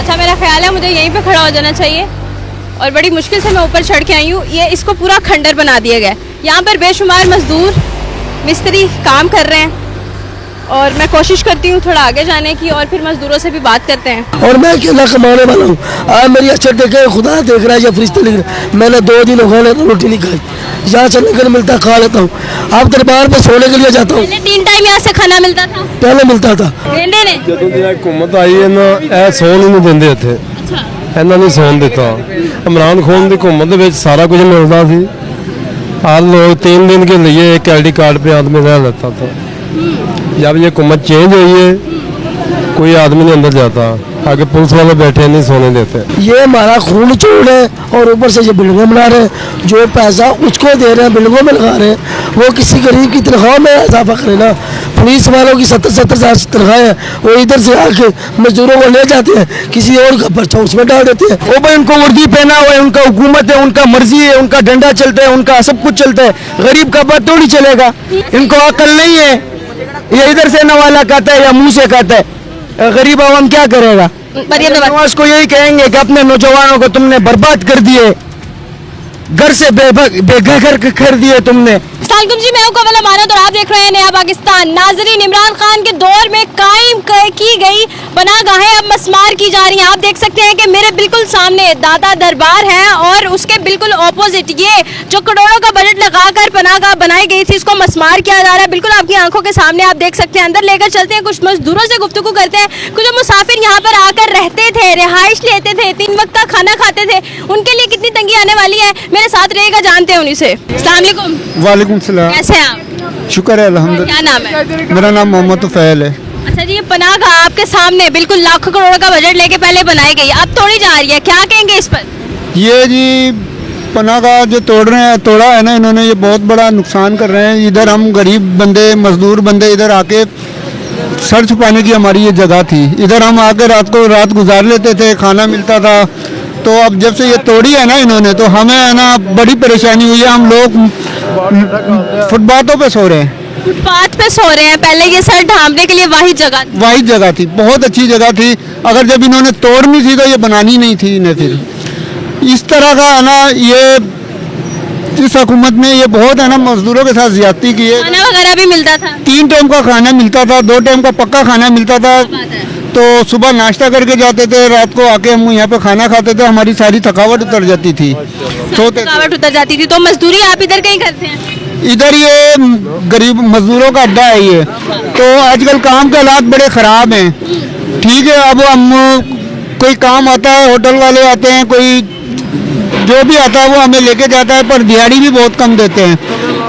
अच्छा, मेरा ख्याल है मुझे यहीं पे खड़ा हो जाना चाहिए और बड़ी मुश्किल से मैं ऊपर चढ़ के आई हूँ। ये इसको पूरा खंडर बना दिया गया है। यहाँ पर बेशुमार मजदूर मिस्त्री काम कर रहे हैं और मैं कोशिश करती हूँ थोड़ा आगे जाने की और फिर मजदूरों से भी बात करते हैं। और मैं अकेला कमाने वाला हूँ। आज मेरी अच्छा देखे, खुदा देख रहा है या फरिश्ते लिख रहे हैं। मैंने 2 दिन हो गए रोटी नहीं खाई, यहाँ से लेकर मिलता खा लेता हूँ। आप दरबार में सोने के लिए जाता हूँ। पहले 3 टाइम यहाँ से खाना मिलता था? पहले मिलता था। ਜਦੋਂ ਦੀ हुकूमत आई है ना, ਇਹ ਸੌਣ ਹੀ ਨਹੀਂ ਦਿੰਦੇ ਇੱਥੇ। ਇਹਨਾਂ ਨੇ ਸੌਣ ਦਿੱਤਾ। इमरान खान ਦੀ हुकूमत ਦੇ ਵਿੱਚ ਸਾਰਾ कुछ मिलता थी। आज लोग 3 दिन के लिए एक ID कार्ड पे आदमी रह लेता था। जब ये हुकूमत चेंज हुई है, कोई आदमी नहीं अंदर जाता। आगे पुलिस वाले बैठे नहीं सोने देते। ये हमारा खून चोर है और ऊपर से ये बिल्डिंगें बना रहे हैं। जो पैसा उसको दे रहे हैं, बिल्डिंगों में लगा रहे हैं। वो किसी गरीब की तनख्वाह में इजाफा करे ना। पुलिस वालों की 70-70 हज़ार तनख्वाह है, वो इधर से आके मजदूरों को ले जाते हैं, किसी और का पर्चा उसमें डाल देते हैं। वो भाई उनको वर्दी पहना हुआ है, उनका हुकूमत है, उनका मर्जी है, उनका डंडा चलता है, उनका सब कुछ चलता है। गरीब का बात थोड़ी चलेगा। इनको अकल नहीं है, ये इधर से नवाला कहता है या मुंह से कहता है। गरीब आवाम क्या करेगा? नवाज को यही कहेंगे कि अपने नौजवानों को तुमने बर्बाद कर दिए, घर से बेघर कर दिए तुमने। अस्सलामुअलैकुम जी, मैं हूं कवल अमानत और आप देख रहे हैं नया पाकिस्तान। नाजरीन, इमरान खान के दौर में कायम की गई पनाहगाहें अब मस्मार की जा रही हैं। आप देख सकते हैं कि मेरे बिल्कुल सामने दाता दरबार है और उसके बिल्कुल ऑपोजिट ये जो करोड़ों का बजट लगाकर पनाहगाह बनाई गई थी, इसको मस्मार किया जा रहा है। बिल्कुल आपकी आंखों के सामने आप देख सकते हैं। अंदर लेकर चलते हैं, कुछ मजदूरों से गुफ्तगू करते हैं। कुछ मुसाफिर यहाँ पर आकर रहते थे, रिहाइश लेते थे, 3 वक्त का खाना खाते थे, उनके लिए कितनी तंगी आने वाली है, मेरे साथ रहेगा, जानते हैं उन्हीं से। अस्सलाम वालेकुम। वालेकुम सलाम। कैसे हैं आप? शुक्र है अल्हम्दुलिल्लाह। क्या नाम है? मेरा नाम मोहम्मद तुफैल है। अच्छा जी, ये पनाहगाह आपके सामने बिल्कुल लाखों करोड़ों का बजट लेके पहले बनाई गई, अब तोड़ी जा रही है, क्या कहेंगे इस पर? ये जी पनाहगाह जो तोड़ा है ना इन्होंने, ये बहुत बड़ा नुकसान कर रहे हैं। इधर हम गरीब बंदे, मजदूर बंदे इधर आके सर छुपाने की हमारी ये जगह थी। इधर हम आके रात गुजार लेते थे, खाना मिलता था। तो अब जब से ये तोड़ी है ना इन्होंने, तो हमें है ना बड़ी परेशानी हुई है। हम लोग फुटपाथों पे सो रहे हैं। फुटपाथ पे सो रहे हैं। पहले ये सर ढांपने के लिए वाहिद जगह थी, बहुत अच्छी जगह थी। अगर जब इन्होंने तोड़नी थी तो ये बनानी नहीं थी इन्हें। फिर इस तरह का है ना, ये इस हुकूमत ने ये बहुत है ना मजदूरों के साथ ज्यादती की है। खाना वगैरह भी मिलता था? 3 टाइम का खाना मिलता था, 2 टाइम का पक्का खाना मिलता था। तो सुबह नाश्ता करके जाते थे, रात को आके हम यहाँ पे खाना खाते थे। हमारी सारी थकावट उतर जाती थी, थकावट उतर जाती थी। तो मजदूरी आप इधर कहीं करते हैं? इधर ये गरीब मजदूरों का अड्डा है ये। तो आजकल काम के हालात बड़े ख़राब हैं। ठीक है, अब हम कोई काम आता है, होटल वाले आते हैं, कोई जो भी आता है वो हमें लेके जाता है, पर दिहाड़ी भी बहुत कम देते हैं।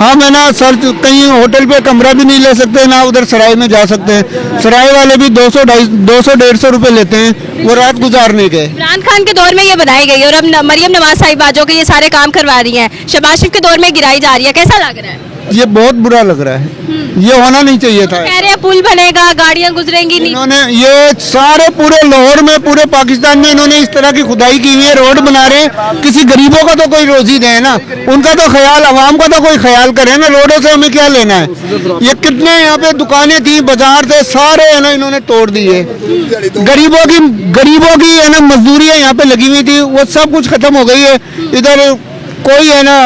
हम है ना सर कहीं होटल पे कमरा भी नहीं ले सकते, ना उधर सराय में जा सकते हैं। सराय वाले भी 200-150 रुपए लेते हैं वो रात गुजारने के। इमरान खान के दौर में ये बनाई गई और अब मरियम नवाज साहिबा जो कि ये सारे काम करवा रही हैं, शहबाज शरीफ के दौर में गिराई जा रही है, कैसा लग रहा है? ये बहुत बुरा लग रहा है। ये होना नहीं चाहिए था। कह रहे हैं पुल बनेगा, गाड़ियां गुजरेंगी नहीं। इन्होंने ये सारे पूरे लाहौर में, पूरे पाकिस्तान में इन्होंने इस तरह की खुदाई की हुई है, रोड बना रहे हैं। किसी गरीबों का तो कोई रोजी दे ना, उनका तो ख्याल, अवाम का तो कोई ख्याल करे ना। रोडों से हमें क्या लेना है? ये कितने यहाँ पे दुकानें थी, बाजार थे, सारे है ना इन्होंने तोड़ दिए। गरीबों की है ना मजदूरी यहाँ पे लगी हुई थी, वो सब कुछ खत्म हो गई है। इधर कोई है ना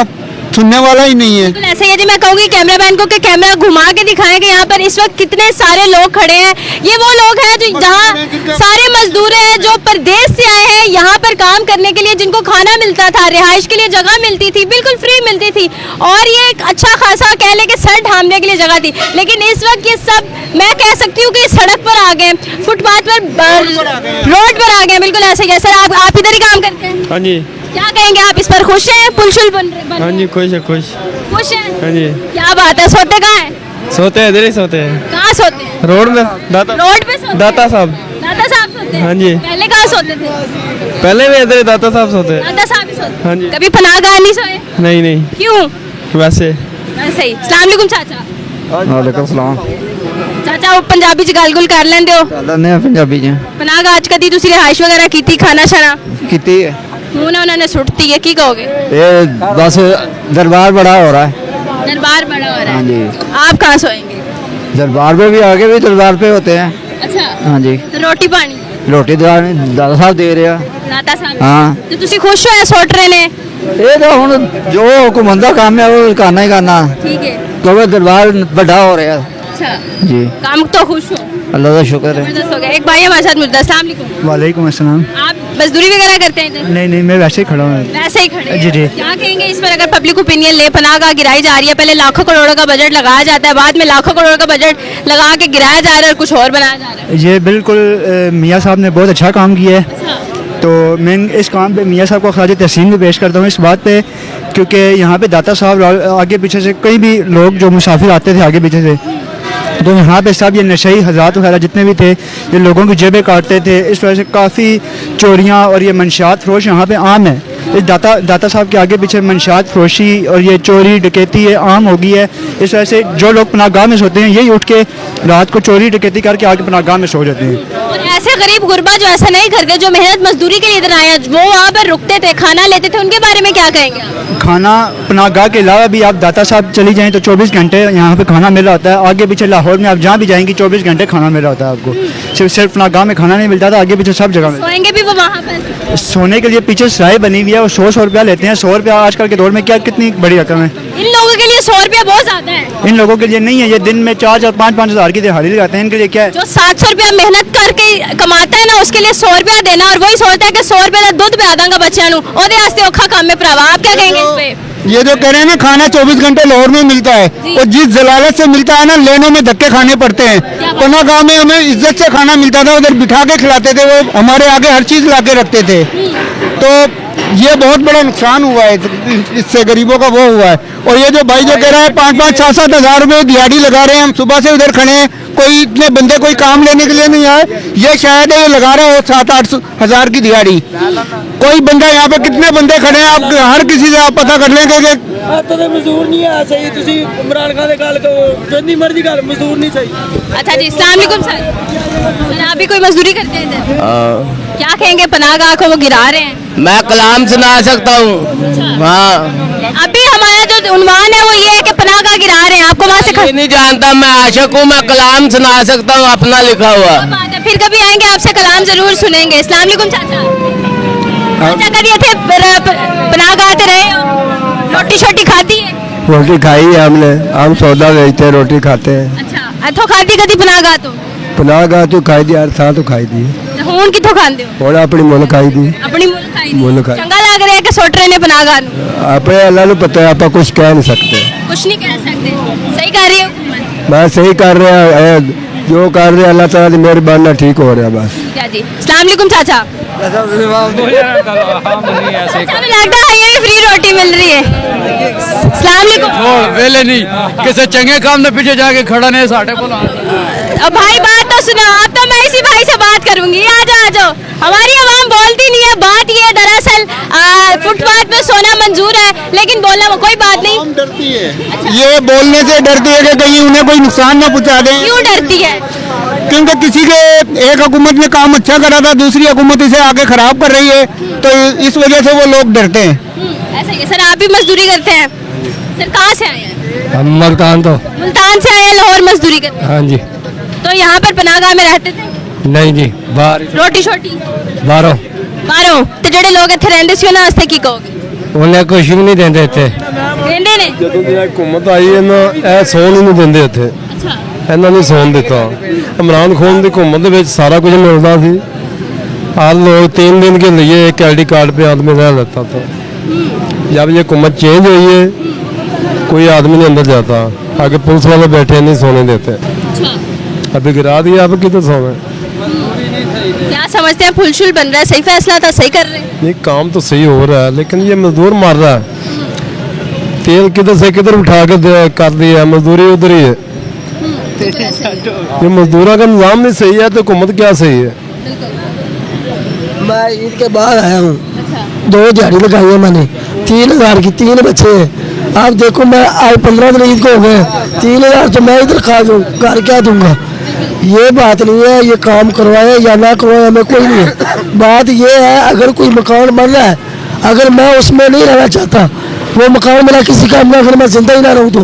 सुनने वाला ही नहीं है। तो ऐसे यदि मैं कहूँगी कैमरामैन को कि कैमरा घुमा के दिखाएं कि यहाँ पर इस वक्त कितने सारे लोग खड़े हैं। ये वो लोग हैं जो जहाँ सारे मजदूर हैं जो परदेश से आए हैं यहाँ पर काम करने के लिए, जिनको खाना मिलता था, रिहाइश के लिए जगह मिलती थी, बिल्कुल फ्री मिलती थी, और ये एक अच्छा खासा कह ले कि सर ढांपने के लिए जगह थी। लेकिन इस वक्त ये सब मैं कह सकती हूँ कि सड़क पर आ गए, फुटपाथ पर, रोड पर आ गए। बिल्कुल ऐसे ही। सर आप इधर ही काम करते हैं? हाँ जी। क्या कहेंगे आप इस पर? खुश हैं? पुल शुल बन रहे? हाँ जी, खुश है, खुश हैं? हाँ जी। क्या बात है। सोते कहाँ हैं? सोते हैं, इधर ही सोते हैं। कहाँ सोते हैं? रोड में। रोड पे सोते? दाता साहब सोते हैं? हाँ जी। पहले कहाँ सोते थे? पहले भी इधर दाता साहब सोते हैं। दाता साहब ही सोते? हाँ जी। कभी पनाहगाह नहीं सोए? नहीं। क्यों? वैसे ही। अस्सलाम वालेकुम चाचा। वालेकुम सलाम। चाचा वो पंजाबी च गल कर लेंदे हो? कर लेंदे पंजाबी च। पनाहगाह च कदी तुसी रिहाइश वगैरह कीती, खाना शाना कीती है? मुंह ना उन्होंने सुटती है, की कहोगे? ये बस दरबार बड़ा हो रहा है। दरबार बड़ा हो रहा है? हाँ जी। आप कहाँ सोएंगे? दरबार पे भी आगे भी दरबार पे होते हैं। अच्छा। हाँ जी। तो रोटी पानी? रोटी दादा साहब दे रहे हैं। दाता साहब हाँ। तो ਤੁਸੀਂ ਖੁਸ਼ ਹੋ ਇਸ ਹੋਟਲ ਨੇ? ਇਹ ਤਾਂ ਹੁਣ ਜੋ ਹੁਕਮ ਦਾ ਕੰਮ ਹੈ ਉਹ ਕਰਨਾ ਹੀ ਕਰਨਾ, ठीक है। ਕਿਉਂਕਿ ਦਰਬਾਰ ਵੱਡਾ ਹੋ ਰਿਹਾ। अच्छा, जी काम तो खुश हो? अल्लाह का शुक्र है। जबरदस्त हो गया। एक भाई हमारे साथ मिलता है। अस्सलाम वालेकुम। वालेकुम अस्सलाम। आप मजदूरी वगैरह करते हैं इधर? नहीं नहीं, मैं वैसे ही खड़ा हूँ। वैसे ही खड़े हैं। जी, जी। क्या कहेंगे इस पर, अगर पब्लिक ओपिनियन ले, पनाहगाह गिराई जा रही है, पहले लाखों करोड़ों का बजट लगाया जाता है, बाद में लाखों करोड़ का बजट लगा के गिराया जा रहा है और कुछ और बनाया जा रहा है। ये बिल्कुल मियाँ साहब ने बहुत अच्छा काम किया है। अच्छा, तो मैं इस काम पे मियाँ साहब को ख़राज तहसीन भी पेश करता हूँ इस बात पे, क्योंकि यहाँ पे दाता साहब आगे पीछे से कई भी लोग जो मुसाफिर आते थे आगे पीछे से, तो यहाँ पे सब ये नशई हज़रात वगैरह जितने भी थे ये लोगों की जेबें काटते थे। इस वजह से काफ़ी चोरियाँ और ये मंशियात फरोश यहाँ पे आम है। इस दाता साहब के आगे पीछे मंशियात फरोशी और ये चोरी डकैती ये आम हो गई है। इस वजह से जो लोग पनाहगाह में सोते हैं यही उठ के रात को चोरी डकैती करके आके पनाहगाह में सो जाते हैं। और ऐसे गरीब गुरबा जो ऐसा नहीं करते, जो मेहनत मजदूरी के लिए इधर आए हैं, वो वहाँ पर रुकते थे, खाना लेते थे, उनके बारे में क्या कहेंगे आप? खाना पनाहगाह के अलावा भी आप दाता साहब चली जाएं तो 24 घंटे यहाँ पे खाना मिल रहा होता है। आगे पीछे लाहौर में आप जहाँ भी जाएंगी 24 घंटे खाना मिल रहा होता है आपको। सिर्फ पनाहगाह में खाना नहीं मिलता था, आगे पीछे सब जगह मिलता सोएंगे भी वो वहाँ पर? है। सोने के लिए पीछे सराय बनी हुई है, वो 100 रुपया लेते हैं। 100 रुपया आजकल के दौर में क्या कितनी बड़ी रकम है। इन लोगों के लिए 100 रुपया बहुत ज्यादा है। इन लोगों के लिए नहीं है, ये दिन में 4-4 5-5 हज़ार की दिहाड़ी लगाते हैं। इनके लिए क्या है, जो 700 रुपया मेहनत करके कमाता है ना, उसके लिए 100 रुपया देना, और वही सोचता है कि 100 रुपया का दूध पिला दूंगा बच्चों को, ओदे वास्ते औखा काम है भरावा। आप क्या कहेंगे इस पे? ये जो कह रहे हैं ना खाना 24 घंटे लाहौर में मिलता है, और जिस जलालत से मिलता है ना, लेनों में धक्के खाने पड़ते हैं। पनाहगाह में हमें इज्जत से खाना मिलता था, उधर बिठा के खिलाते थे, वो हमारे आगे हर चीज़ ला के रखते थे। तो ये बहुत बड़ा नुकसान हुआ है, इससे गरीबों का वो हुआ है। और ये जो भाई जो कह रहा है 5-5 6-7 हज़ार रुपये दिहाड़ी लगा रहे हैं, हम सुबह से उधर खड़े हैं, कोई इतने बंदे कोई काम लेने के लिए नहीं आए। ये शायद ये लगा रहा हो 7-8 हज़ार की दिहाड़ी। कोई बंदा यहाँ पे कितने बंदे खड़े हैं, आप हर किसी से आप पता कर लेंगे कि तो मजदूर नहीं है सही। तुसी इमरान खान गल करो जितनी मर्जी गल, मजदूर नहीं सही। अच्छा जी, अस्सलाम वालेकुम सर। आप भी कोई मजदूरी करते हैं इधर? क्या कहेंगे पनाहगाह को वो गिरा रहे हैं? मैं कलाम सुना सकता हूँ। हाँ, अभी हमारा जो उन्वान है वो ये है कि पनाहगाह गिरा रहे हैं, आपको वहाँ से ये नहीं जानता, मैं आशिक हूँ, मैं कलाम सुना सकता हूँ अपना लिखा हुआ। बात है, फिर कभी आएंगे आपसे कलाम जरूर सुनेंगे। अस्सलाम वालेकुम चाचा। चाचा कभी इतने पनाहगाह आते रहे हो? रोटी शोटी खाती है? रोटी खाई है हमने, हम सौदा बेचते हैं, रोटी खाते हैं। अच्छा, इथों खाती कदी पनाहगाह तो? पनाहगाह तो खाई दी, हर थां तो खाई दी। ਹੁਣ ਕਿੱਥੋਂ ਖਾਂਦੇ ਹੋ? ਹੁਣ ਆਪਣੀ ਮੁੱਲ ਖਾਈ ਦੀ। ਆਪਣੀ ਮੁੱਲ ਖਾਈ ਦੀ। ਮੁੱਲ ਖਾਈ। ਚੰਗਾ ਲੱਗ ਰਿਹਾ ਕਿ ਸੁੱਟ ਰਹੇ ਨੇ ਪਨਾਹਗਾਹ ਨੂੰ? ਆਪੇ ਅੱਲਾ ਨੂੰ ਪਤਾ ਹੈ, ਆਪਾਂ ਕੁਝ ਕਹਿ ਨਹੀਂ ਸਕਦੇ। ਕੁਝ ਨਹੀਂ ਕਹਿ ਸਕਦੇ। ਸਹੀ ਕਰ ਰਹੀ ਹੈ हुकूमत? मैं सही कर रहा है, जो कर रहे अल्लाह ताला की मेहरबानी ਨਾਲ ठीक हो रहा बस। क्या जी? अस्सलाम वालेकुम चाचा। अच्छा, हमें लगता है ये फ्री रोटी मिल रही है। अस्सलाम वालेकुम। वेले नहीं किसी चंगे काम ने पीछे जाके खड़ा नहीं साढ़े को। अब भाई बात तो सुनो, अब तो मैं इसी भाई से बात करूंगी। आ जाओ। हमारी आवाम बोलती नहीं है। बात ये है, दरअसल फुटपाथ पे सोना मंजूर है, लेकिन बोलना में कोई बात नहीं। डरती है, ये बोलने से डरती है कि कहीं उन्हें कोई नुकसान ना पहुंचा दें। क्यों डरती है? क्योंकि किसी के एक हुकूमत ने काम अच्छा करा था, दूसरी हुकूमत इसे आगे खराब कर रही है, तो इस वजह से वो लोग डरते हैं। ऐसा ही है। सर आप भी मजदूरी करते हैं? सर कहाँ से आए हैं? हम मुल्तान तो। मुल्तान से आए हैं, लाहौर मजदूरी करते हैं। हाँ जी। तो यहाँ पर पनाहगाह में रहते थे? नहीं जी, बाहर रोटी शोटी बाहरों बाहरों तो ਜਿਹੜੇ ਲੋਕ ਇੱਥੇ ਰਹਿੰਦੇ ਸੀ ਉਹਨਾਂ ਵਾਸਤੇ ਕੀ ਕਹੋਗੇ? ਉਹਨੇ ਕੁਝ ਵੀ ਨਹੀਂ ਦਿੰਦੇ ਇੱਥੇ। ਰਹਿੰਦੇ ਨੇ? ਜਦੋਂ ਦੀ ਹਕੂਮਤ ਆਈ ਇਹਨਾਂ ਇਹ ਸੌਣ ਹੀ ਨਹੀਂ ਦਿੰਦੇ ਇੱਥੇ। ਅੱਛਾ, ਇਹਨਾਂ ਨੇ ਸੌਣ ਦਿੱਤਾ। इमरान खान ਦੀ हुकूमत ਦੇ ਵਿੱਚ सारा कुछ मिलता थी। आज लोग 3 दिन के लिए एक ID कार्ड पे आदमी रह लेता था। जब ये हुकूमत चेंज हुई है, कोई आदमी नहीं अंदर जाता, आगे पुलिस वाले बैठे नहीं सोने देते। अभी गिरा दिया, अब किधर सोना? क्या समझते हैं फुलशुल बन रहा है? सही फैसला था, सही कर रहे हैं? ये काम तो सही हो रहा है, लेकिन ये मजदूर मार रहा है। तेल किधर से किधर उठा के कर दिया, मजदूरी उधर ही है। ये मजदूरों का निज़ाम नहीं सही है तो हुकूमत क्या सही है? मैं ईद के बाद आया हूँ। 2 दिहाड़ी लगाई है मैंने, 3000 की, 3 बच्चे हैं। आप देखो मैं आज 15 दिन ईद को हो गए, 3000 तो मैं इधर खा दूँ, घर क्या दूंगा? ये बात नहीं है, ये काम करवाए या ना करवाए हमें कोई नहीं है। बात ये है, अगर कोई मकान बन रहा है, अगर मैं उसमें नहीं रहना चाहता, वो मकान मेरा किसी काम में, अगर मैं जिंदा ही ना रहूँ तो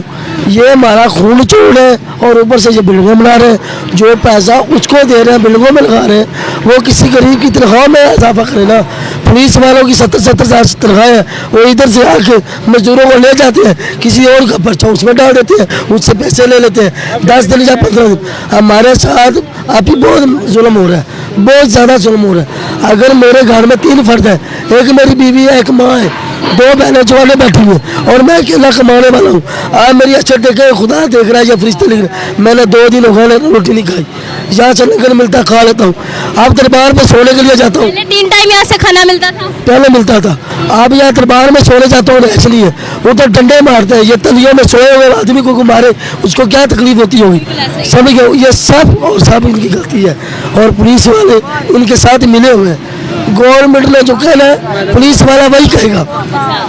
ये हमारा खून चोर है और ऊपर से ये बिल्डिंगें बना रहे हैं। जो पैसा उसको दे रहे हैं, बिल्डिंगों में लगा रहे हैं। वो किसी गरीब की तनख्वाह में इजाफा करे ना। पुलिस वालों की 70-70 हज़ार तनख्वाह है, वो इधर से आके मजदूरों को ले जाते हैं, किसी और का पर्चा उसमें डाल देते हैं, उससे पैसे ले लेते हैं 10 दिन या 15 दिन। हमारे साथ अभी बहुत जुल्म हो रहा है, बहुत ज़्यादा जुल्म हो रहा है। अगर मेरे घर में 3 फर्द हैं, एक मेरी बीवी है, एक माँ है, 2 बहनें जवाने बैठी हुई हैं और मैं अकेला कमाने वाला हूँ। आज मेरी अच्छा देखे, खुदा देख रहा है या फरिश्ते लिख रहे हैं। मैंने 2 दिन हो गए रोटी नहीं खाई, यहाँ से लंगर मिलता खा लेता हूँ। अब दरबार में सोने के लिए जाता हूँ, पहले 3 टाइम यहाँ से खाना मिलता था। पहले मिलता था। अब यहाँ दरबार में सोने जाता हूँ इसलिए उधर डंडे मारते हैं। ये तलियों में सोए हुए आदमी को मारे, उसको क्या तकलीफ होती होगी, समझ गए। ये सब और सब इनकी गलती है और पुलिस वाले इनके साथ मिले हुए हैं। गवर्नमेंट ने जो कहना है पुलिस वाला वही कहेगा।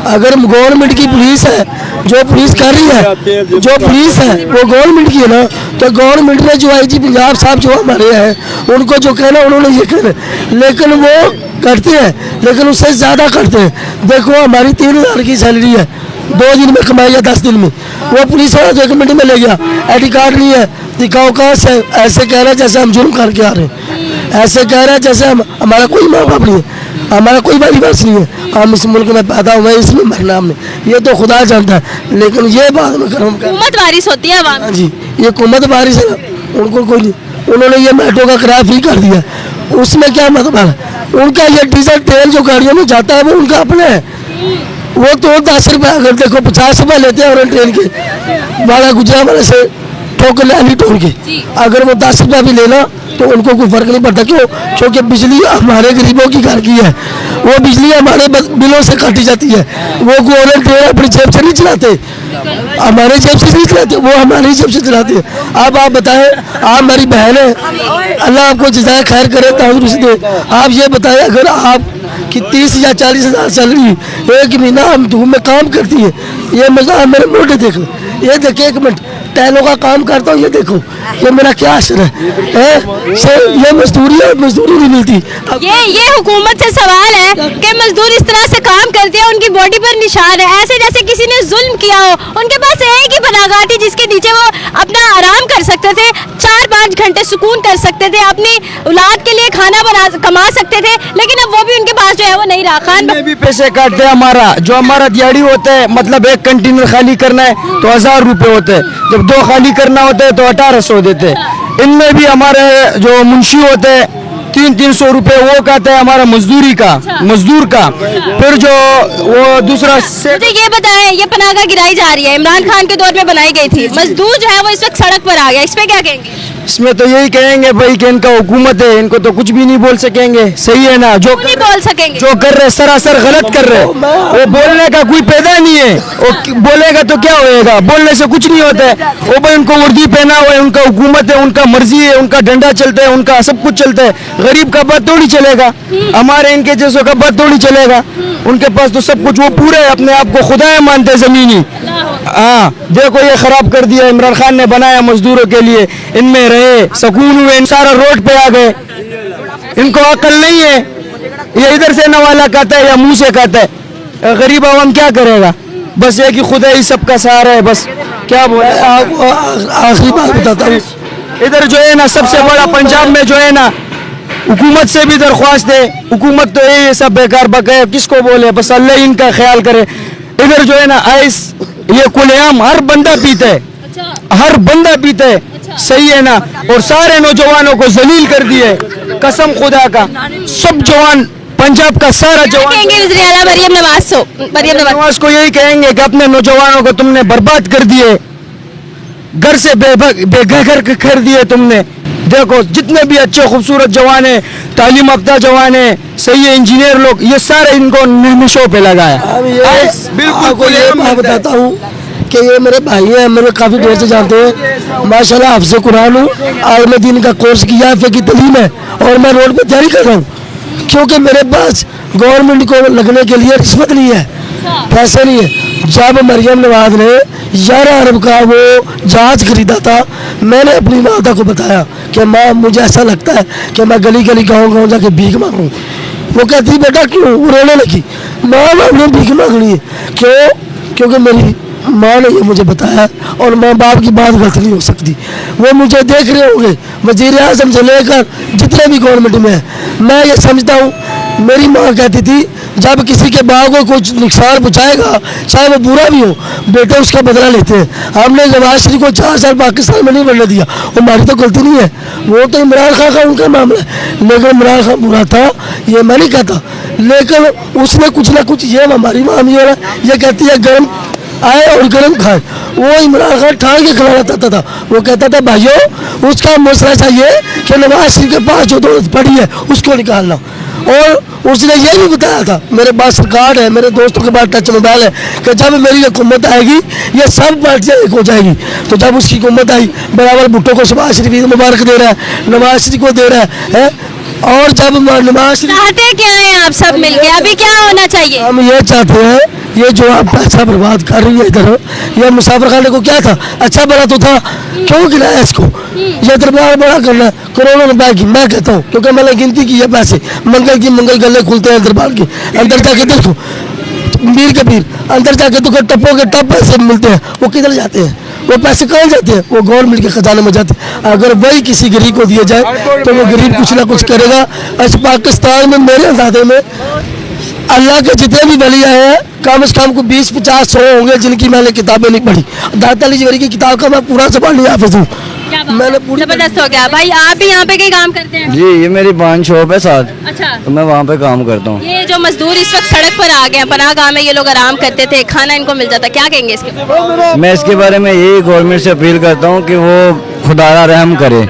अगर गवर्नमेंट की पुलिस है, जो पुलिस कर रही है, जो पुलिस है वो गवर्नमेंट की है ना, तो गवर्नमेंट ने जो IG पंजाब साहब जो हमारे हैं उनको जो कहना उन्होंने ये कहना, लेकिन वो करते हैं, लेकिन उससे ज़्यादा करते हैं। देखो हमारी 3,000 की सैलरी है, 2 दिन में कमाई है 10 दिन में। वो पुलिस वाला जो 1 मिनट में ले गया, ID कार्ड नहीं है, दिखाओ कहाँ से। ऐसे कह रहे हैं जैसे हम जुर्म करके आ रहे हैं, ऐसे कह रहे हैं जैसे हमारा कोई माँ बाप नहीं है, हमारा कोई भाई बहस नहीं है। हम इस मुल्क में पैदा हुए, इसमें मरना हमने, ये तो खुदा जानता है। लेकिन ये बात में कर्म कर, हुकूमत वारिस होती है आवाम। हाँ जी, ये हुकूमत बारिश है ना, उनको कोई नहीं। उन्होंने ये मेट्रो का किराया फ्री कर दिया, उसमें क्या मतलब है? उनका ये डीजल तेल जो गाड़ियों में जाता है वो उनका अपना है। वो तो 10 रुपये, अगर देखो 50 रुपये लेते हैं और ट्रेन के वाला गुजरा वाले से ठोकर लाली तोड़ के, अगर वो 10 रुपया भी लेना तो उनको कोई फर्क नहीं पड़ता। क्यों? क्योंकि बिजली हमारे गरीबों की घर की है, वो बिजली हमारे बिलों से काटी जाती है। वो गवर्नमेंट ट्रेन अपनी जेब से नहीं चलाते, हमारे जेब से नहीं चलाते, वो हमारी जेब से चलाते हैं। अब आप बताएं, आप हमारी बहन है, अल्लाह आपको जज़ाए खैर करे, तंदुरुस्ती दे। आप ये बताएं, अगर आप कि 30 या 40 हज़ार सैलरी 1 महीना हम धूप में काम करती है, ये मजा मेरे मोटे देख लो, ये देखिए 1 मिनट टैलों का काम करता हूँ, ये देखो ये मेरा क्या असर है? ये मजदूरी है, मजदूरी नहीं मिलती। ये हुकूमत से सवाल है कि मजदूर इस तरह से काम करते हैं, उनकी बॉडी पर निशान है, ऐसे जैसे किसी ने जुल्म किया हो। उनके पास एक ही पनाहगाह थी जिसके नीचे वो अपना आराम कर सकते थे, 4-5 घंटे सुकून कर सकते थे, अपनी औलाद के लिए खाना कमा सकते थे, लेकिन अब वो भी उनके पास जो है वो नहीं रहा। खान में भी पैसे काटते हैं। हमारा जो हमारा दिहाड़ी होता है, मतलब 1 कंटेनर खाली करना है तो 1000 रुपये होते हैं, जब 2 खाली करना होता है तो 1800 देते हैं। इनमें भी हमारे जो मुंशी होते हैं 300 रुपये वो कहते हैं हमारा मजदूरी का, मजदूर का। फिर जो वो दूसरा मुझे ये बताएं, ये पनाहगाह गिराई जा रही है, इमरान खान के दौर में बनाई गई थी, मजदूर जो है वो इस वक्त सड़क पर आ गया, इस पे क्या कहेंगे? इसमें तो यही कहेंगे भाई कि इनका हुकूमत है, इनको तो कुछ भी नहीं बोल सकेंगे, सही है ना? जो नहीं बोल सकेंगे, जो कर रहे सरासर गलत कर रहे, वो बोलने का कोई पैदा नहीं है। वो बोलेगा तो क्या होएगा? बोलने से कुछ नहीं होता है। वो भाई उनको वर्दी पहना हुआ है, उनका हुकूमत है, उनका मर्जी है, उनका डंडा चलता है, उनका सब कुछ चलता है। गरीब का बात थोड़ी चलेगा, हमारे इनके जैसों का बात थोड़ी चलेगा। उनके पास तो सब कुछ, वो पूरे अपने आप को खुदा मानते जमीनी। हाँ देखो ये खराब कर दिया, इमरान खान ने बनाया मजदूरों के लिए, इनमें रहे सुकून हुए, इन सारा रोड पे आ गए। इनको अकल नहीं है, ये इधर से नवाला कहता है या मुंह से कहता है। गरीब आवाम क्या करेगा? बस ये कि खुदा ही सबका सहारा है। बस क्या बोले, आखिरी बात बताता हूँ, इधर जो है ना सबसे बड़ा पंजाब में जो है ना, हुकूमत से भी दरख्वास्त है। हुकूमत तो ये सब बेकार बकाया, किसको बोले, बस अल्लाह इनका ख्याल करे। इधर जो है ना आइस, ये खुलेआम हर बंदा पीता है, हर बंदा पीता है, सही है ना? और सारे नौजवानों को जलील कर दिए, कसम खुदा का। सब जवान पंजाब का सारा जवान मरियम नवाज को यही कहेंगे कि अपने नौजवानों को तुमने बर्बाद कर दिए, घर से बेघर कर दिए तुमने। देखो जितने भी अच्छे खूबसूरत जवान हैं, तालीम याफ्ता जवान हैं, सही है, इंजीनियर लोग, ये सारे इनको नशों पे लगाया। बिल्कुल ये मैं बताता हूँ कि ये मेरे भाई हैं, मेरे काफ़ी देर से जानते हैं, माशाल्लाह हाफ़िज़ कुरान हूँ, आलिम दीन का कोर्स किया, फिर की तालीम है, और मैं रोड पे तैयारी कर रहा हूँ क्योंकि मेरे पास गवर्नमेंट को लगने के लिए रिश्वत नहीं है, पैसे नहीं है। जब मरियम नवाज ने 11 अरब का वो जहाज खरीदा था, मैंने अपनी वालदा को बताया कि माँ मुझे ऐसा लगता है कि मैं गली गली गाँव जाके भीख मांगूँ। वो कहती बेटा क्यों? वो रोने लगी, माँ मैंने भीख मांगनी है। क्यों? क्योंकि मेरी माँ ने ये मुझे बताया, और माँ बाप की बात गलत नहीं हो सकती। वो मुझे देख रहे होंगे वज़ीर आज़म से लेकर जितने भी गवर्नमेंट में है। मैं ये समझता हूँ, मेरी माँ कहती थी जब किसी के बाप को कुछ नुकसान पहुँचाएगा, चाहे वो बुरा भी हो, बेटे उसका बदला लेते हैं। हमने नवाज शरीफ को 4 साल पाकिस्तान में नहीं बनने दिया, वो हमारी तो गलती नहीं है, वो तो इमरान खान का उनका मामला है। लेकिन इमरान खान बुरा था ये मैं नहीं कहता, लेकिन उसने कुछ ना कुछ, ये हमारी मामी वाला ये कहती है गर्म आए और गर्म खाए, वो इमरान खान ठान के खिलाना चाहता था। वो कहता था भाइयों उसका मसला चाहिए कि नवाज शरीफ के पास जो दौलत पड़ी है उसको निकालना। और उसने ये भी बताया था, मेरे पास सरकार है, मेरे दोस्तों के पास टच मोबाइल है, कि जब मेरी हुकूमत आएगी ये सब पार्टियाँ एक हो जाएगी। तो जब उसकी हुकूमत आई, बराबर भुट्टो को शहबाज शरीफ ईद मुबारक दे रहा है, नवाज शरीफ को दे रहा है। और जब नवाज शरीफ, चाहते क्या है आप सब मिलके, अभी क्या होना चाहिए? हम ये चाहते हैं, ये जो आप पैसा बर्बाद कर रही है इधर, ये मुसाफिर खाने को क्या था, अच्छा बड़ा तो था, क्यों गिराया इसको? ये दरबार बड़ा करना है, करोड़ों रुपए की, मैं कहता हूँ, क्योंकि मैंने गिनती की है पैसे, मंगल गले खुलते हैं दरबार के, अंदर जाके देखो मीर के पीर, अंदर जाके तो टप्पो के टप पैसे मिलते हैं, वो किधर जाते हैं? वो पैसे कहाँ जाते हैं? वो गवर्नमेंट के खजाने में जाते हैं। अगर वही किसी गरीब को दिया जाए तो वो गरीब कुछ ना कुछ करेगा। इस पाकिस्तान में मेरे अंदाजे में अल्लाह के जितने भी वली आए हैं, कम से कम को 20, 50, 100 होंगे जिनकी मैंने किताबें नहीं पढ़ी। दाता अली जवेरी की किताब का मैं पूरा सवाल नहीं हाफिज हूँ। मैंने पूरी जबरदस्त हो गया। भाई आप भी यहाँ पे कहीं काम करते हैं? जी, ये मेरी पान शॉप है साथ, अच्छा, तो मैं वहाँ पे काम करता हूँ। ये जो मजदूर इस वक्त सड़क पर आ गए हैं, पनाह गाह में ये लोग आराम करते थे, खाना इनको मिल जाता, क्या कहेंगे इसके बारे में? मैं इसके बारे में यही गवर्नमेंट से अपील करता हूँ कि वो खुदारा रहम करे।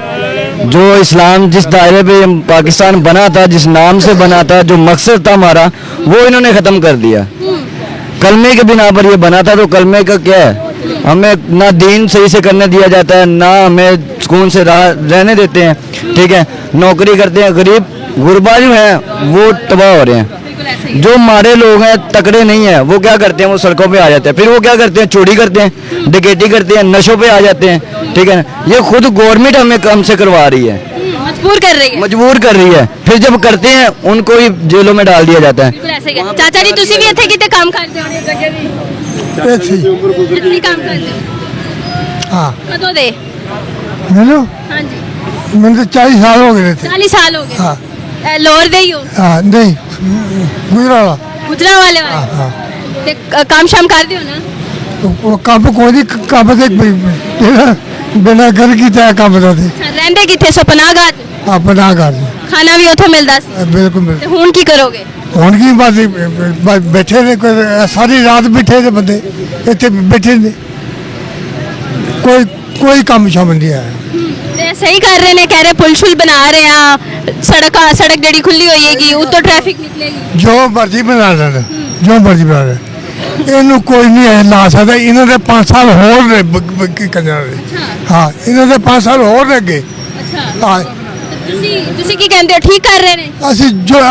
जो इस्लाम जिस दायरे पे पाकिस्तान बना था, जिस नाम से बना था, जो मकसद था हमारा, वो इन्होंने ख़त्म कर दिया। कलमे के बिना पर ये बना था, तो कलमे का क्या है? हमें ना दीन सही से करने दिया जाता है, ना हमें सुकून से रहने देते हैं, ठीक है। नौकरी करते हैं, गरीब गुरबा जो हैं वो तबाह हो रहे हैं। जो हमारे लोग हैं तकड़े नहीं हैं, वो क्या करते हैं, वो सड़कों पे आ जाते हैं, फिर वो क्या करते हैं, चोरी करते हैं, डकैती करते हैं, नशों पे आ जाते हैं, ठीक है। ये खुद गवर्नमेंट हमें कम से करवा रही है, मजबूर कर रही है। फिर जब करते हैं उनको ही जेलों में डाल दिया जाता है। चाचा जी तुसी भी इत्थे किते काम करते हो? इतनी काम करते हो? हाँ कदों दे? मैंने हाँ जी, मैंने 40 साल हो गए थे। 40 साल हो गए। हाँ। लोर दे ही हो? हाँ नहीं, गुजरा गुजरा वाले वाले। ते काम शाम कर दियो ना? वो काम कोई नहीं, काम बिना घर की तरह काम होता थे। रहंदे किथे सो? पनाह गाह? अपना घर खाना भी उथे मिलदा सी? बिल्कुल ते हुण की करोगे? ਹੁਣ ਕੀ ਬਸ बैठे ने सारी रात बैठे ने बंदे इतने बैठे ने, कोई काम शामिल नहीं है। ते सही कर रहे ने, कह रहे पुल शुल बना रहे हैं, सड़क जेडी खुली होएगी उतो ट्रैफिक निकलेगी। जो मर्जी बना रहे, जो मर्जी बना रहे, इनू कोई नहीं है ला सकता। इन्होंने 5 साल होर ने हाँ, इन्होंने 5 साल होर ने अगे। हाँ ਤੁਸੀਂ ਕੀ ਕਹਿੰਦੇ ਹੋ, ਠੀਕ ਕਰ ਰਹੇ ਨੇ?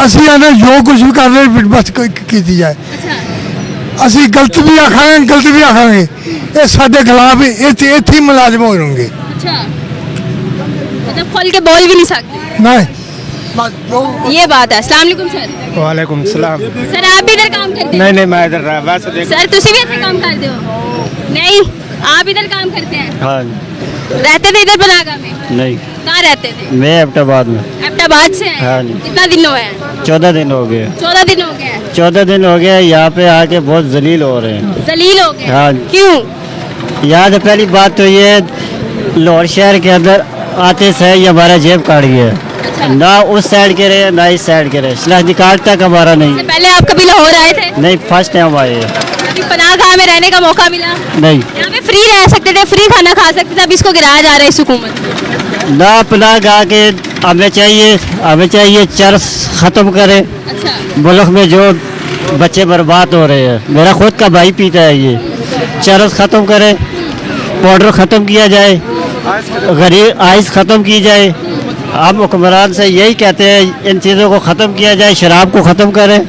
ਅਸੀਂ ਆਨੇ ਜੋ ਕੁਝ ਵੀ ਕਰ ਰਹੇ ਬਸ ਕੀਤੀ ਜਾਏ। ਅਸੀਂ ਗਲਤ ਵੀ ਆਖਾਂਗੇ, ਇਹ ਸਾਡੇ ਖਿਲਾਫ ਇੱਥੇ ਹੀ ਮੁਲਾਜ਼ਮ ਹੋ ਜਾਣਗੇ। अच्छा, मतलब खोल के बोल भी नहीं सकते? नहीं, ये बात है। अस्सलाम वालेकुम सर। वालेकुम सलाम। सर आप भी इधर काम करते हैं? नहीं मैं इधर रहा वैसे देख। सर तुसी भी इधर काम करते हो? नहीं, आप इधर काम करते हैं? हाँ। रहते थे इधर पनाह में? नहीं, कहाँ रहते थे? मैं एबटाबाद में। एबटाबाद से हैं? हाँ जी। कितना दिन हुए हैं? 14 दिन हो गए। 14 दिन हो गए हैं। 14 दिन हो गए, यहाँ पे आके बहुत जलील हो रहे हैं। जलील हो गए? हाँ। क्यों? यहाँ तो पहली बात तो ये लाहौर शहर के अंदर आते से ये हमारा जेब काट गया। अच्छा। ना उस साइड के रहे ना इस साइड के रहे, शनाख्ती कार्ड तक हमारा नहीं। इससे पहले आप कभी लाहौर आए थे? नहीं, फर्स्ट टाइम आए हैं। अभी पनाह गाह में रहने का मौका मिला? नहीं, यहाँ पे फ्री रह सकते थे, फ्री खाना खा सकते थे, अब इसको गिराया जा रहा है इस हुकूमत में। ना अपना गा के हमें चाहिए चर्च ख़त्म करे। अच्छा, मुल्क में जो बच्चे बर्बाद हो रहे हैं, मेरा खुद का भाई पीता है, ये चरस ख़त्म करे, पाउडर ख़त्म किया जाए, गरीब आइस ख़त्म की जाए। हम हुक्मरान से यही कहते हैं इन चीज़ों को ख़त्म किया जाए, शराब को ख़त्म करें,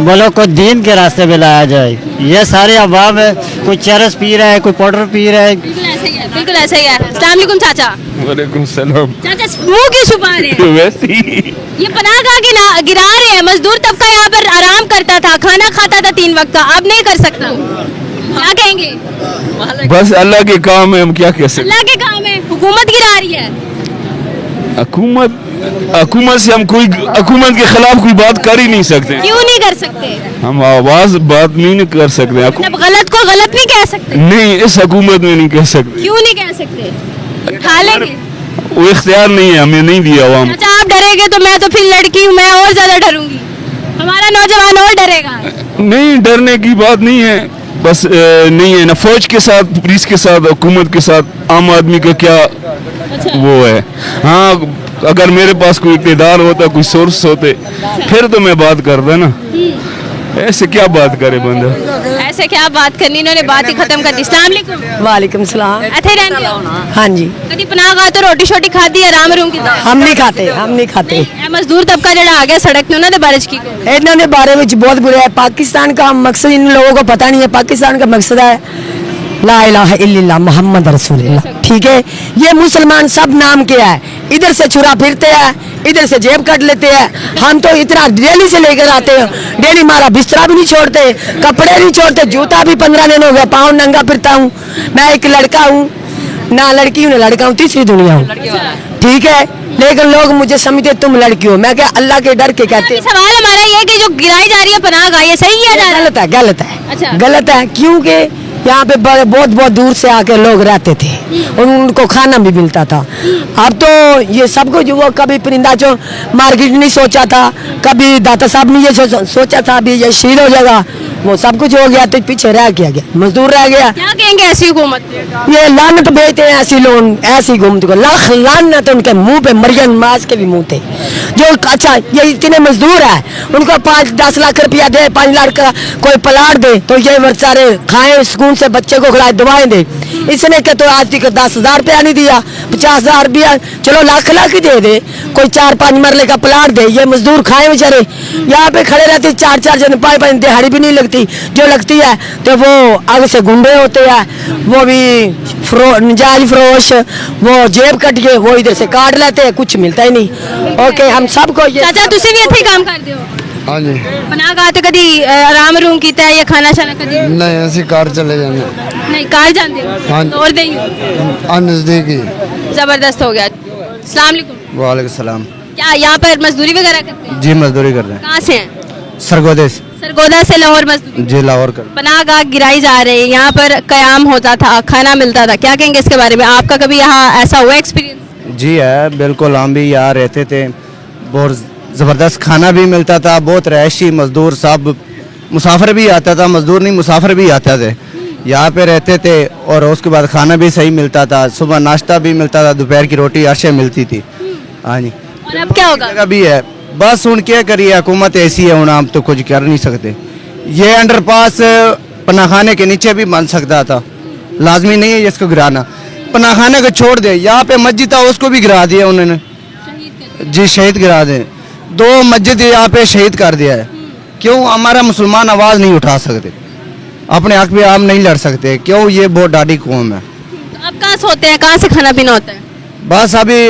मुल्क को दीन के रास्ते में लाया जाए। ये सारे अवाम है, कोई चरस पी रहा है, कोई पाउडर पी रहा है। बिल्कुल ऐसा ही है। अस्सलाम वालेकुम चाचा। वालेकुम सलाम। चाचा मुंह क्यों छुपा रहे हैं? वैसे ही ये पनाह गाह गिरा रहे हैं। मजदूर तबका यहाँ पर आराम करता था, खाना खाता था 3 वक्त का, अब नहीं कर सकता। क्या कहेंगे? बस अल्लाह के काम है, हम क्या कह सकते अल्लाह के काम है, हुकूमत गिरा रही है। हुकूमत से हम कोई हुकूमत के खिलाफ कोई बात कर ही नहीं सकते, क्यों नहीं कर सकते? हम आवाज बात नहीं कर सकते, मतलब गलत को गलत नहीं कह सकते? नहीं इस हुकूमत में नहीं कह सकते, क्यों नहीं कह सकते? खा लेंगे, वो इख्तियार नहीं है, हमें नहीं दिया अवाम। अच्छा आप डरेंगे तो मैं तो फिर लड़की हूँ, मैं और ज्यादा डरूंगी, हमारा नौजवान और डरेगा। नहीं डरने की बात नहीं है, बस नहीं है ना फौज के साथ, पुलिस के साथ, हुकूमत के साथ आम आदमी का क्या वो है। हाँ अगर मेरे पास कोई इक़्तिदार होता, कोई सोर्स होते, फिर तो मैं बात करता ना, ऐसे क्या बात करे बंदा। ऐसे क्या बात करनी, इन्होंने बात ही खत्म कर दी। अस्सलाम वालेकुम। वालेकुम सलाम। ਇੱਥੇ ਰਹਿੰਦੇ ਹੋ? हाँ जी, ਕਦੀ ਪਨਾਹ ਗਾ ਤੋਂ ਰੋਟੀ ਛੋਟੀ ਖਾਧੀ ਹੈ ਆਰਾਮ ਰੂਮ ਕੀਤਾ? हम नहीं खाते, हम नहीं खाते। ਇਹ ਮਜ਼ਦੂਰ ਤਬਕਾ ਜਿਹੜਾ ਆ ਗਿਆ ਸੜਕ ਤੇ ਉਹਨਾਂ ਦੇ ਬਾਰੇ ਚ ਕੀ ਕਹੋਗੇ? इन्हों के बारे में बहुत बुरा है। पाकिस्तान का मकसद इन लोगों को पता नहीं है। पाकिस्तान का मकसद है ला इलाहा इल्लल्लाह मोहम्मद रसूलुल्लाह। ठीक है, ये मुसलमान सब नाम के है, इधर से छुरा फिरते हैं, इधर से जेब कट लेते हैं। हम तो इतना डेली से लेकर आते हैं, डेली हमारा बिस्तरा भी नहीं छोड़ते, कपड़े नहीं छोड़ते, जूता भी 15 दिन हो गया पाँव नंगा फिरता हूँ। मैं एक लड़का हूँ, ना लड़की हूँ ना लड़का हूँ, तीसरी दुनिया हूँ। ठीक है, लेकिन लोग मुझे समझते तुम लड़की हो, मैं क्या अल्लाह के डर के कहते। सवाल हमारा ये है कि जो गिराई जा रही है पनाह गाह, ये सही किया जा रहा है? गलत है, गलत है, अच्छा। गलत है, क्योंकि यहाँ पे बहुत बहुत दूर से आके लोग रहते थे और उनको खाना भी मिलता था। अब तो ये सब कुछ वो कभी परिंदा जो मार्केट नहीं सोचा था, कभी दाता साहब ने ये सोचा था अभी ये शहीद हो जाएगा, वो सब कुछ हो गया तो पीछे रह गया, मजदूर रह गया। क्या कहेंगे ऐसी हुकूमत पे? ये लानत भेजते हैं ऐसी लोग, ऐसी घूमत को लाख लानत उनके मुंह पे, मरियम मास के भी मुंह थे जो। अच्छा ये इतने मजदूर है, उनको 5-10 लाख रुपया दे, 5 लाख का कोई प्लाट दे तो ये बेचारे खाएं सुकून से, बच्चे को खिलाए, दवाएं दे। इसने के तो आज तक 10,000 रुपया नहीं दिया, 50,000 रुपया, चलो लाख लाख ही दे दे, कोई 4-5 मरले का प्लाट दे, ये मजदूर खाए बेचारे। यहाँ पे खड़े रहते 4-4 जन, 5-5 दिहाड़ी भी नहीं लगती, जो लगती है तो वो आगे से गुंडे होते हैं, वो भी नजायज फरोश, वो जेब कट के वो इधर से काट लेते हैं, कुछ मिलता ही नहीं। ओके हम सबको ये ਚਾਚਾ ਤੁਸੀਂ ਵੀ ਇੱਥੇ ਹੀ ਕੰਮ ਕਰਦੇ ਹੋ? हाँ जी, ਪਨਾਹ ਗਾਹ ਤੇ ਕਦੀ ਆਰਾਮ ਰੂਮ ਕੀਤਾ ਹੈ ਜਾਂ ਖਾਣਾ ਛਾਣਾ ਕਦੀ? नहीं ऐसी कार चले जाना, नहीं कार जानते हो? हाँ। और दे ही नजदीकी। जबरदस्त हो गया। अस्सलाम वालेकुम। वालेकुम सलाम। क्या यहाँ पर मजदूरी वगैरह करते हैं? जी मजदूरी कर रहे कहाँ से हैं? हैं, सरगोदे से। सरगोदा से लाहौर मजदूरी। जी लाहौर कर। पनाह गाह गिराई जा रही है, यहाँ पर कयाम होता था, खाना मिलता था, क्या कहेंगे इसके बारे में? आपका कभी यहाँ ऐसा हुआ एक्सपीरियंस? जी है बिल्कुल, हम भी यहाँ रहते थे, बहुत ज़बरदस्त खाना भी मिलता था, बहुत रहायशी मजदूर सब, मुसाफिर भी आता था, मजदूर नहीं मुसाफिर भी आते थे, यहाँ पे रहते थे। और उसके बाद खाना भी सही मिलता था, सुबह नाश्ता भी मिलता था, दोपहर की रोटी अर्शे मिलती थी। हाँ जी। और अब क्या होगा? जगह भी है, बस उन क्या करिए, हुकूमत ऐसी है, उन हम तो कुछ कर नहीं सकते। ये अंडरपास पनाखाने के नीचे भी बन सकता था, लाजमी नहीं है इसको गिराना। पनाखाने को छोड़ दे, यहाँ पे मस्जिद था उसको भी गिरा दिया उन्होंने, जी शहीद गिरा दे। 2 मस्जिद यहाँ पे शहीद कर दिया है। क्यों हमारा मुसलमान आवाज़ नहीं उठा सकते, अपने हक पे आप नहीं लड़ सकते? क्यों? ये बहुत डाडी कौम है। तो अब कहाँ सोते हैं, कहाँ से खाना पीना होता है? बस अभी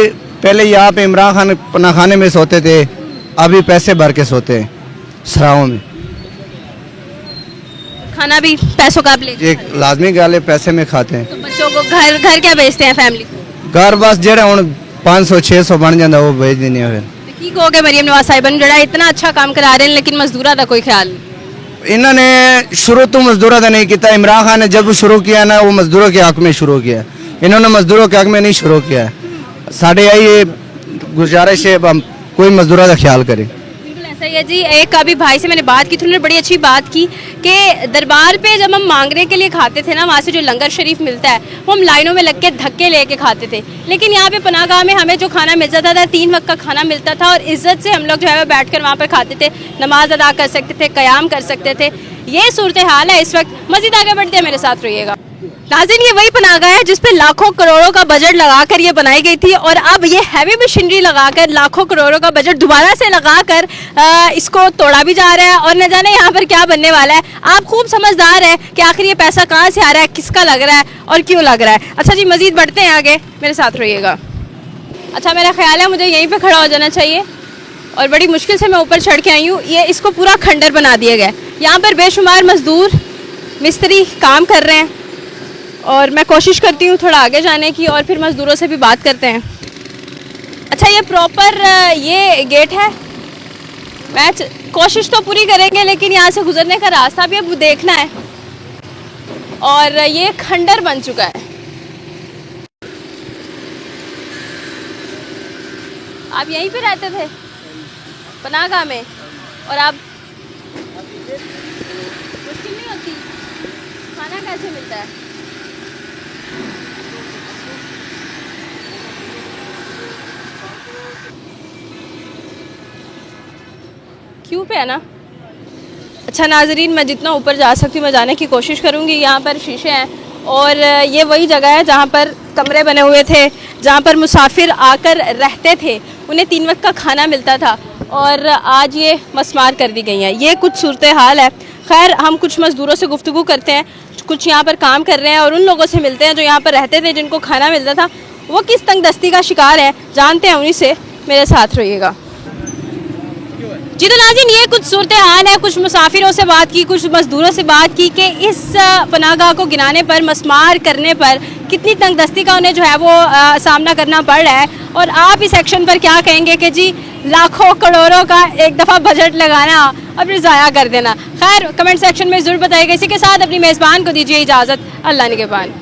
पहले यहाँ पे इमरान खान पनाखाने में सोते थे, अभी पैसे भर के सोते हैं सराहों में। खाना भी पैसों का आप ले? एक लाजमी गाले पैसे में खाते हैं। तो बच्चों को घर घर क्या बेचते हैं फैमिली को? घर बस जेड़े हूँ 500-600 बन जाता वो भेज देने फिर। तो की कहोगे मरियम नवाज साहिबा जड़ा इतना अच्छा काम करा रहे हैं लेकिन मजदूरा का कोई ख्याल नहीं? इन्होंने शुरू तो मजदूरों का नहीं किया, इमरान खान ने जब शुरू किया ना वो मजदूरों के हक में शुरू किया, इन्होंने मजदूरों के हक में नहीं शुरू किया है। साढ़े यही गुजारिश है हम कोई मजदूरों का ख्याल करें। बिल्कुल ऐसा ही है जी। एक अभी भाई से मैंने बात की थी, उन्होंने बड़ी अच्छी बात की कि दरबार पे जब हम मांगने के लिए खाते थे ना, वहाँ से जो लंगर शरीफ मिलता है वो हम लाइनों में लग के धक्के लेके खाते थे, लेकिन यहाँ पे पनाह गाह में हमें जो खाना मिल जाता था 3 वक्त का खाना मिलता था और इज्जत से हम लोग जो है बैठ कर वहाँ पर खाते थे, नमाज अदा कर सकते थे, क़याम कर सकते थे। ये सूरत हाल है इस वक्त। मज़ीद आगे बढ़ते हैं, मेरे साथ रहिएगा। नाज़रीन ये वही पनाह गाह है जिस पे लाखों करोड़ों का बजट लगाकर ये बनाई गई थी और अब ये हैवी मशीनरी लगाकर लाखों करोड़ों का बजट दोबारा से लगाकर इसको तोड़ा भी जा रहा है और न जाने यहाँ पर क्या बनने वाला है। आप खूब समझदार है कि आखिर ये पैसा कहाँ से आ रहा है, किसका लग रहा है और क्यों लग रहा है। अच्छा जी मज़ीद बढ़ते हैं आगे, मेरे साथ रहिएगा। अच्छा मेरा ख्याल है मुझे यहीं पर खड़ा हो जाना चाहिए और बड़ी मुश्किल से मैं ऊपर चढ़ के आई हूँ। ये इसको पूरा खंडर बना दिया गया है। यहाँ पर बेशुमार मजदूर मिस्त्री काम कर रहे हैं और मैं कोशिश करती हूँ थोड़ा आगे जाने की और फिर मज़दूरों से भी बात करते हैं। अच्छा, ये प्रॉपर ये गेट है। मैं कोशिश तो पूरी करेंगे लेकिन यहाँ से गुजरने का रास्ता भी अब देखना है। और ये खंडर बन चुका है। आप यहीं पे रहते थे पनाहगाह में, और आप मुश्किल नहीं होती? खाना कैसे मिलता है? क्यों पे है ना। अच्छा नाजरीन, मैं जितना ऊपर जा सकती हूँ मैं जाने की कोशिश करूँगी। यहाँ पर शीशे हैं और ये वही जगह है जहाँ पर कमरे बने हुए थे, जहाँ पर मुसाफिर आकर रहते थे, उन्हें 3 वक्त का खाना मिलता था, और आज ये मस्मार कर दी गई हैं। ये कुछ सूरत हाल है। खैर, हम कुछ मज़दूरों से गुफ्तगू करते हैं, कुछ यहाँ पर काम कर रहे हैं और उन लोगों से मिलते हैं जो यहाँ पर रहते थे, जिनको खाना मिलता था। वो किस तंगदस्ती का शिकार है जानते हैं उन्हीं से। मेरे साथ रहिएगा जी। तो नाज़रीन, ये कुछ सूरत हाल है। कुछ मुसाफिरों से बात की, कुछ मज़दूरों से बात की कि इस पनाहगाह को गिनाने पर, मस्मार करने पर कितनी तंगदस्ती का उन्हें जो है वो सामना करना पड़ रहा है। और आप इस एक्शन पर क्या कहेंगे कि जी लाखों करोड़ों का एक दफ़ा बजट लगाना और फिर ज़ाया कर देना। खैर, कमेंट सेक्शन में ज़रूर बताइएगा। इसी के साथ अपनी मेज़बान को दीजिए इजाज़त। अल्लाह निगहबान।